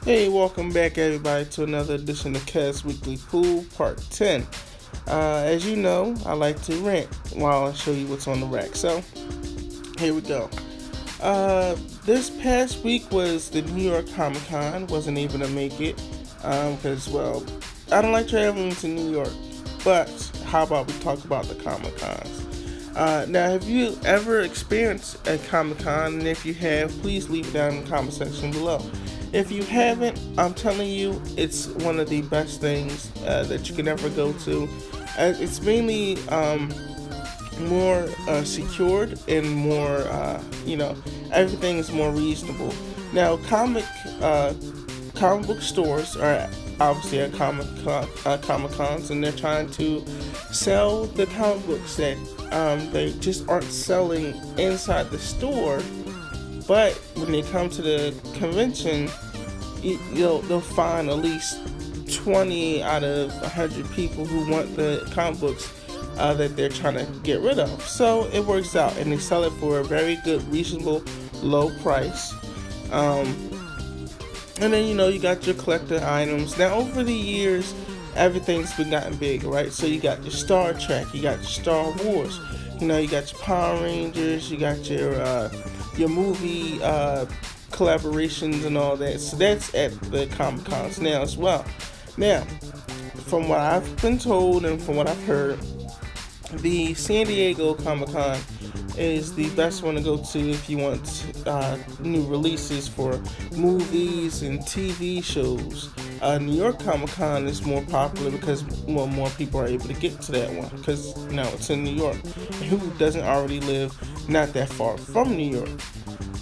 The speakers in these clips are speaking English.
Hey, welcome back, everybody, to another edition of Kez Weekly Pool Part 10. As you know, I like to rant while I show you what's on the rack. So, here we go. This past week was the New York Comic Con. Wasn't able to make it because, well, I don't like traveling to New York. But how about we talk about the Comic Cons? Now, have you ever experienced a Comic Con? And if you have, please leave it down in the comment section below. If you haven't, I'm telling you, it's one of the best things that you can ever go to. It's mainly more secured and more, everything is more reasonable. Now, comic book stores are obviously at Comic Cons, and they're trying to sell the comic books that they just aren't selling inside the store. But when they come to the convention, they'll find at least 20 out of 100 people who want the comic books that they're trying to get rid of. So it works out, and they sell it for a very good, reasonable, low price. And then you got your collector items. Now over the years, everything's been gotten big, right? So you got your Star Trek, you got your Star Wars, you got your Power Rangers, you got your movie collaborations and all that. So that's at the Comic Cons now as well. Now, from what I've been told and from what I've heard, the San Diego Comic Con is the best one to go to if you want new releases for movies and TV shows. New York Comic Con is more popular because more people are able to get to that one because now it's in New York. Who doesn't already live not that far from New York?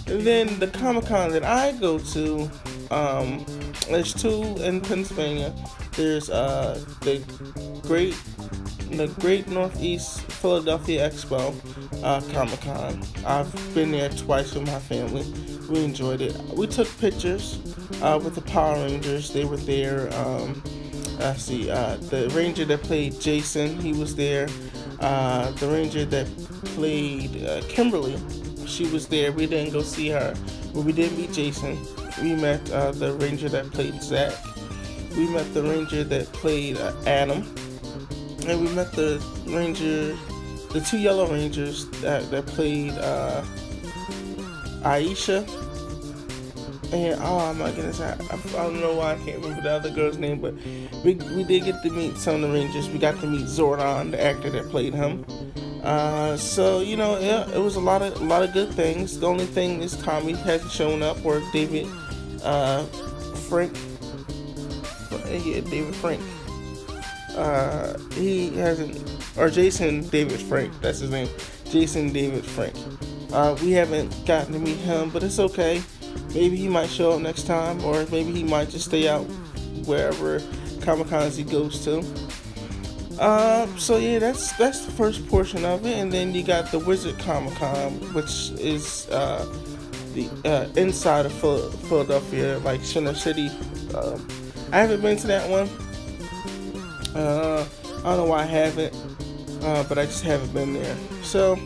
And then the Comic Con that I go to, there's two in Pennsylvania. There's the Great Northeast Philadelphia Expo Comic Con. I've been there twice with my family. We enjoyed it. We took pictures with the Power Rangers. They were there. The Ranger that played Jason, he was there. The Ranger that played Kimberly, she was there. We didn't go see her, but we did meet Jason. We met the Ranger that played Zach. We met the Ranger that played Adam. And we met the two Yellow Rangers that played Aisha. And oh my goodness, I don't know why I can't remember the other girl's name, but we did get to meet some of the Rangers. We got to meet Zordon, the actor that played him. So it was a lot of good things. The only thing is Tommy hasn't shown up, or David Frank. Yeah, David Frank. He hasn't, or Jason David Frank, that's his name, Jason David Frank. We haven't gotten to meet him, but it's okay. Maybe he might show up next time, or maybe he might just stay out wherever Comic Cons he goes to. So yeah, that's the first portion of it, and then you got the Wizard Comic Con, which is the inside of Philadelphia, like Center City. I haven't been to that one. I don't know why I haven't, but I just haven't been there. So,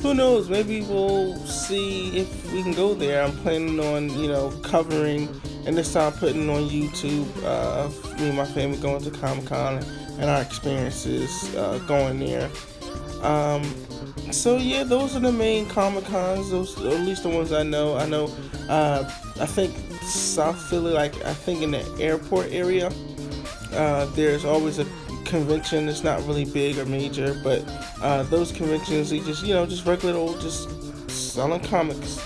who knows? Maybe we'll see if we can go there. I'm planning on, covering, and this time putting on YouTube, me and my family going to Comic Con and our experiences going there. So yeah, those are the main Comic Cons. Those, or at least the ones I know. I think South Philly, I think in the airport area. There's always a convention that's not really big or major, but those conventions, they just regular old, just selling comics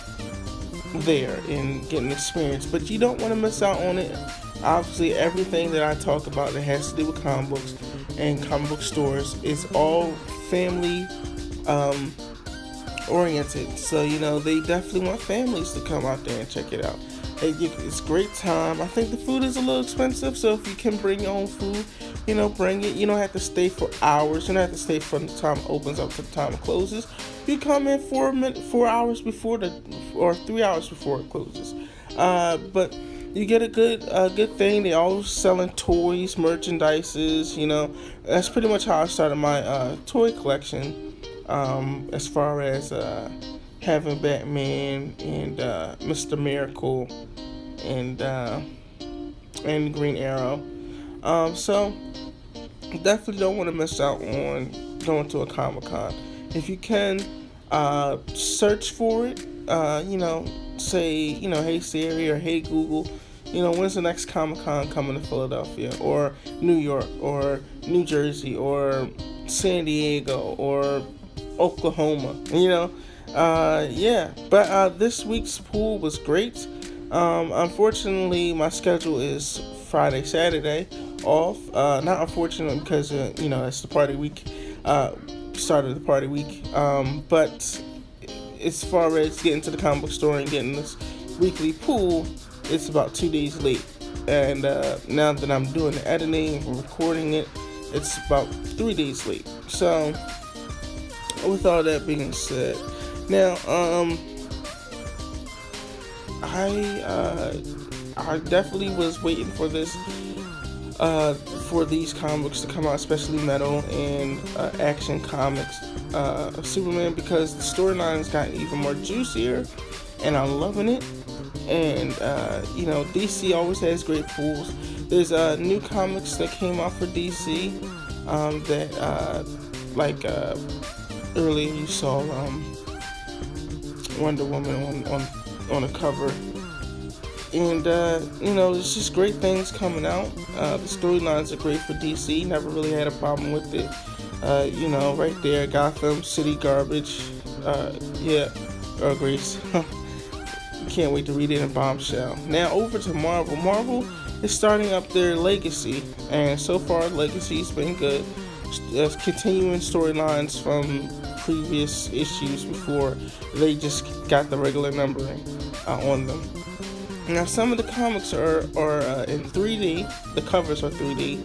there and getting experience. But you don't want to miss out on it. Obviously, everything that I talk about that has to do with comic books and comic book stores is all family oriented. So they definitely want families to come out there and check it out. It's a great time. I think the food is a little expensive, so if you can bring your own food, bring it. You don't have to stay for hours. You don't have to stay from the time it opens up to the time it closes. You come in 4 hours before or 3 hours before it closes. But you get a good thing. They always selling toys, merchandises. That's pretty much how I started my toy collection. As far as having Batman and Mr. Miracle and and Green Arrow. So definitely don't want to miss out on going to a Comic Con. If you can, search for it. Say, hey Siri or hey Google, when's the next Comic Con coming to Philadelphia or New York or New Jersey or San Diego or Oklahoma, yeah. But this week's pool was great. Unfortunately, my schedule is Friday, Saturday off. Not unfortunately because it's the party week. Start of the party week. But as far as getting to the comic book store and getting this weekly pool, it's about 2 days late. And now that I'm doing the editing and recording it, it's about 3 days late. So, with all that being said, now I definitely was waiting for this. For these comics to come out, especially Metal and Action Comics of Superman, because the storyline's gotten even more juicier, and I'm loving it. And DC always has great pools. There's new comics that came out for DC that earlier you saw Wonder Woman on a cover. And, there's just great things coming out. The storylines are great for DC. Never really had a problem with it. Right there, Gotham City Garbage. Earl Grace. Can't wait to read it in Bombshell. Now, over to Marvel. Marvel is starting up their Legacy. And so far, Legacy's been good. Continuing storylines from previous issues before they just got the regular numbering on them. Now, some of the comics are in 3D. The covers are 3D.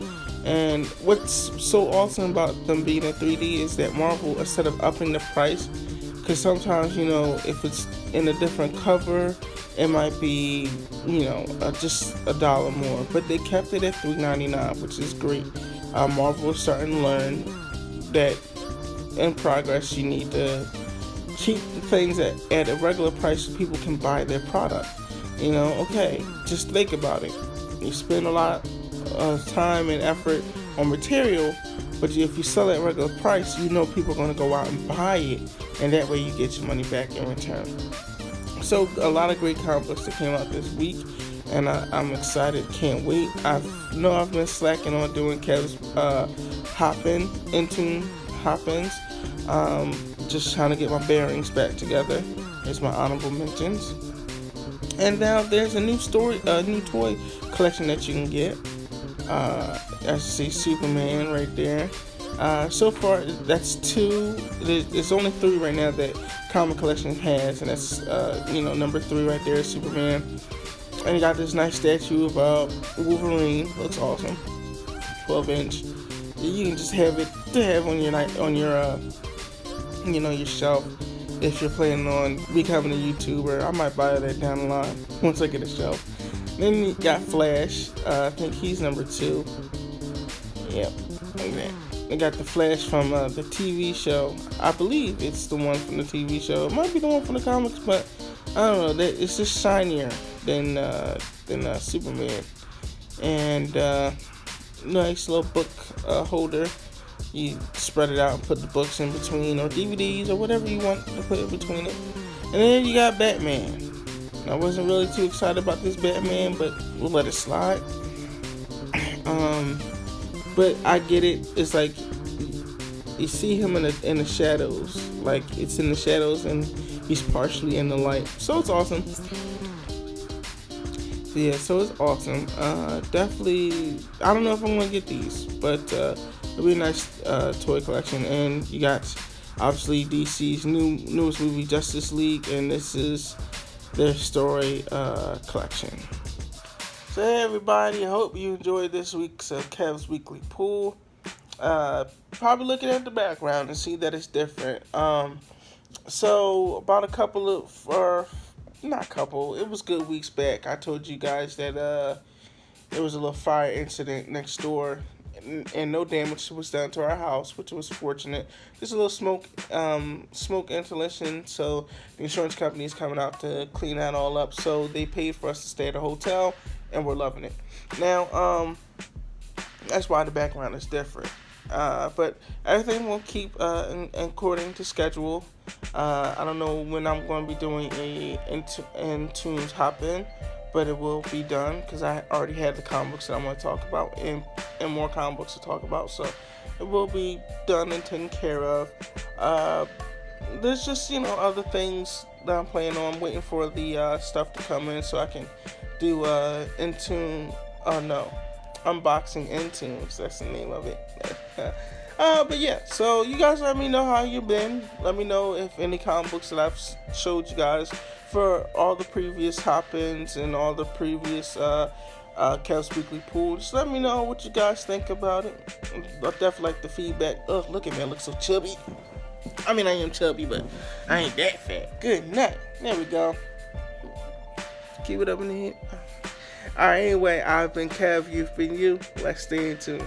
And what's so awesome about them being in 3D is that Marvel, instead of upping the price, because sometimes, if it's in a different cover, it might be, just $1 more. But they kept it at $3.99, which is great. Marvel is starting to learn that in progress you need to keep the things at a regular price so people can buy their product. Just think about it. You spend a lot of time and effort on material, but if you sell at regular price, people are going to go out and buy it, and that way you get your money back in return. So a lot of great comic books that came out this week, and I'm excited, can't wait. I've been slacking on doing Kev's hop-ins, just trying to get my bearings back together. Here's my honorable mentions. And now there's a new toy collection that you can get. As you see, Superman right there. So far, that's 2. There's only 3 right now that Comic Collection has, and that's number 3 right there is Superman. And you got this nice statue of Wolverine. Looks awesome. 12-inch. You can just have it to have on your shelf. If you're planning on becoming a YouTuber, I might buy that down the line once I get a shelf. Then you got Flash. I think he's number 2. Yep, like that. They got the Flash from the TV show. I believe it's the one from the TV show. It might be the one from the comics, but I don't know. It's just shinier than Superman. And nice little book holder. You spread it out and put the books in between, or DVDs, or whatever you want to put in between it. And then you got Batman. I wasn't really too excited about this Batman, but we'll let it slide. But I get it. It's like you see him in the shadows, like it's in the shadows, and he's partially in the light. So it's awesome. So it's awesome. Definitely. I don't know if I'm gonna get these, but it'll be a nice toy collection. And you got obviously DC's newest movie, Justice League, and this is their story collection. So hey everybody, I hope you enjoyed this week's Kev's Weekly Pool. Probably looking at the background and see that it's different. So about a couple of, it was good weeks back, I told you guys that there was a little fire incident next door, and no damage was done to our house, which was fortunate. Just a little smoke inhalation, so the insurance company is coming out to clean that all up. So they paid for us to stay at a hotel and we're loving it. Now, that's why the background is different. But everything will keep according to schedule. I don't know when I'm going to be doing a Intunes hop in, but it will be done because I already had the comic books that I'm going to talk about and more comic books to talk about. So it will be done and taken care of. There's just other things that I'm playing on. I'm waiting for the stuff to come in so I can do Intune. Oh no. Unboxing Intunes, that's the name of it. But yeah, so you guys let me know how you've been. Let me know if any comic books that I've showed you guys for all the previous hop-ins and all the previous Kev's Weekly Pool. Just let me know what you guys think about it. I definitely like the feedback. Oh, look at me, I look so chubby. I mean, I am chubby, but I ain't that fat. Good night. There we go. Keep it up in the head. Alright, anyway, I've been Kev, you've been you. Let's stay in tune.